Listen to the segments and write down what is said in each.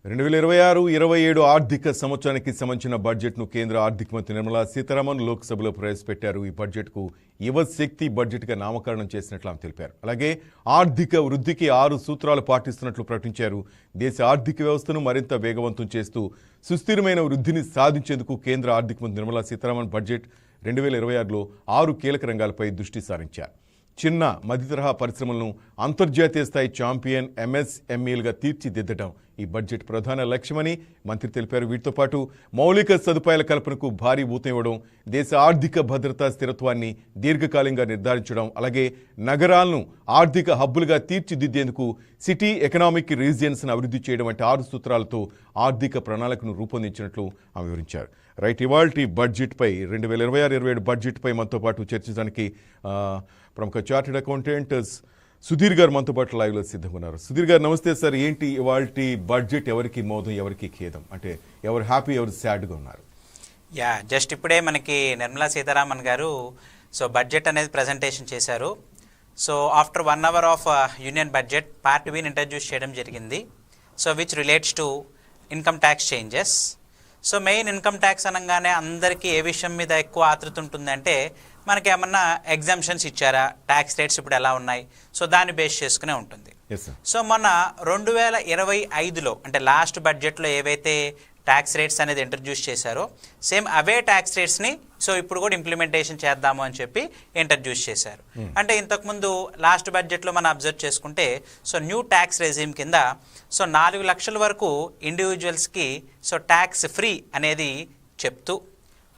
2026-27 ఆర్థిక సంవత్సరానికి సంబంధించిన బడ్జెట్ను కేంద్ర ఆర్థిక మంత్రి నిర్మలా సీతారామన్ లోక్సభలో ప్రవేశపెట్టారు. ఈ బడ్జెట్కు యువ శక్తి బడ్జెట్గా నామకరణం చేసినట్లు ఆమె తెలిపారు. అలాగే ఆర్థిక వృద్ధికి 6 సూత్రాలు పాటిస్తున్నట్లు ప్రకటించారు. దేశ ఆర్థిక వ్యవస్థను మరింత వేగవంతం చేస్తూ సుస్థిరమైన వృద్ధిని సాధించేందుకు కేంద్ర ఆర్థిక మంత్రి నిర్మలా సీతారామన్ బడ్జెట్ 2026లో 6 కీలక రంగాలపై దృష్టి సారించారు. చిన్న మధ్య తరహా పరిశ్రమలను అంతర్జాతీయ స్థాయి ఛాంపియన్ ఎంఎస్ఎంఈలుగా తీర్చిదిద్దడం ఈ బడ్జెట్ ప్రధాన లక్ష్యమని మంత్రి తెలిపారు. వీటితో పాటు మౌలిక సదుపాయాల కల్పనకు భారీ ఊతం ఇవ్వడం, దేశ ఆర్థిక భద్రతా స్థిరత్వాన్ని దీర్ఘకాలంగా నిర్ధారించడం, అలాగే నగరాలను ఆర్థిక హబ్బులుగా తీర్చిదిద్దేందుకు సిటీ ఎకనామిక్ రీజియన్స్ను అభివృద్ధి చేయడం వంటి 6 సూత్రాలతో ఆర్థిక ప్రణాళికను రూపొందించినట్లు ఆమె వివరించారు. రైట్, ఇవాల్టి బడ్జెట్పై 2026-27 బడ్జెట్పై మనతో పాటు చర్చించడానికి ప్రముఖ చార్టెడ్ అకౌంటెంట్ సుధీర్ గారు మనతో పాటు లైవ్లో సిద్ధంగా ఉన్నారు. సుధీర్ గారు నమస్తే సార్. ఏంటి ఇవాల్టి బడ్జెట్, ఎవరికి మోదం ఎవరికి ఖేదం, అంటే ఎవరు హ్యాపీ ఎవరు సాడ్గా ఉన్నారు? జస్ట్ ఇప్పుడే మనకి నిర్మలా సీతారామన్ గారు బడ్జెట్ అనేది ప్రజెంటేషన్ చేశారు. After 1 hour of union budget part బిని ఇంట్రడ్యూస్ చేయడం జరిగింది. Which relates to income tax changes. Main income tax అనగానే అందరికీ ఏ విషయం మీద ఎక్కువ ఆతృత ఉంటుందంటే, మనకి ఏమన్నా ఎగ్జామ్షన్స్ ఇచ్చారా, ట్యాక్స్ రేట్స్ ఇప్పుడు ఎలా ఉన్నాయి, దాన్ని బేస్ చేసుకునే ఉంటుంది. మొన్న 2025లో అంటే లాస్ట్ బడ్జెట్లో ఏవైతే ట్యాక్స్ రేట్స్ అనేది ఇంట్రడ్యూస్ చేశారో సేమ్ అవే ట్యాక్స్ రేట్స్ని ఇప్పుడు కూడా ఇంప్లిమెంటేషన్ చేద్దాము అని చెప్పి ఇంట్రడ్యూస్ చేశారు. అంటే ఇంతకుముందు లాస్ట్ బడ్జెట్లో మనం అబ్జర్వ్ చేసుకుంటే న్యూ ట్యాక్స్ రెజీమ్ కింద 4 లక్షల వరకు ఇండివిజువల్స్కి ట్యాక్స్ ఫ్రీ అనేది చెప్తూ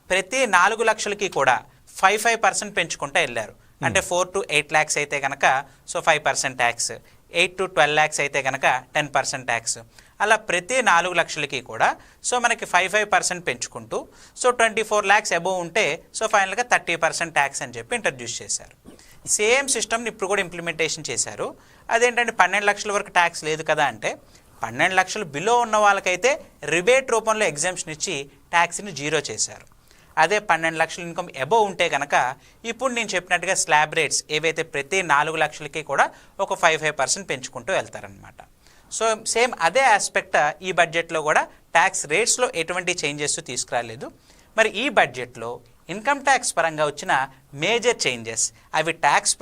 ప్రతి 4 లక్షలకి కూడా 5% పెంచుకుంటూ వెళ్ళారు. అంటే 4 to 8 lakhs అయితే కనుక 5% ట్యాక్స్, 8 to 12 lakhs అయితే కనుక 10% ట్యాక్స్, అలా ప్రతి 4 లక్షలకి కూడా మనకి 5% పెంచుకుంటూ 24 lakhs అబోవ్ ఉంటే ఫైనల్గా 30% ట్యాక్స్ అని చెప్పి ఇంట్రడ్యూస్ చేశారు. సేమ్ సిస్టమ్ని ఇప్పుడు కూడా ఇంప్లిమెంటేషన్ చేశారు. అదేంటంటే 12 లక్షల వరకు ట్యాక్స్ లేదు కదా అంటే 12 లక్షలు బిలో ఉన్న వాళ్ళకైతే రిబేట్ రూపంలో ఎగ్జామ్షన్ ఇచ్చి ట్యాక్స్ని 0 చేశారు. అదే 12 లక్షల ఇన్కమ్ అబోవ్ ఉంటే కనుక ఇప్పుడు నేను చెప్పినట్టుగా స్లాబ్ రేట్స్ ఏవైతే ప్రతి 4 లక్షలకి కూడా ఒక 5% పెంచుకుంటూ వెళ్తారనమాట. సేమ్ అదే ఆస్పెక్ట్ ఈ బడ్జెట్లో కూడా ట్యాక్స్ రేట్స్లో ఎటువంటి చేంజెస్ తీసుకురాలేదు. మరి ఈ బడ్జెట్లో ఇన్కమ్ ట్యాక్స్ పరంగా వచ్చిన మేజర్ చేంజెస్ అవి ట్యాక్స్